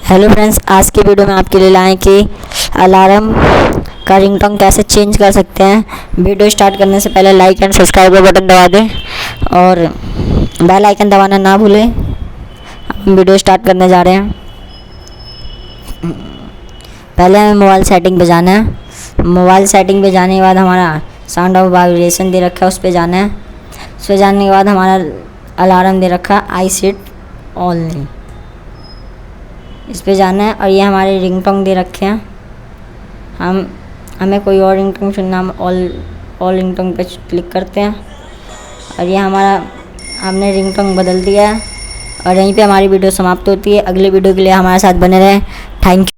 Hello friends, आज की video में आपके लिए लाए कि अलार्म का रिंगटोन कैसे चेंज कर सकते हैं। वीडियो स्टार्ट करने से पहले लाइक एंड सब्सक्राइब का बटन दबा दें और बेल आइकन दबाना ना भूलें। हम वीडियो स्टार्ट करने जा रहे हैं। पहले हमें मोबाइल सेटिंग पे जाना है। मोबाइल सेटिंग पे जाने के बाद हमारा साउंड ऑफ वाइब्रेशन दे रखा है, उस पर जाना है। उस पर जाने के बाद हमारा अलार्म दे रखा है आई सेट ओनली, इस पे जाना है। और ये हमारे रिंगटोन दे रखे हैं। हमें कोई और रिंगटोन चुनना, हम ऑल रिंगटोन पे क्लिक करते हैं और ये हमने रिंगटोन बदल दिया है। और यहीं पे हमारी वीडियो समाप्त होती है। अगली वीडियो के लिए हमारे साथ बने रहें। Thank you.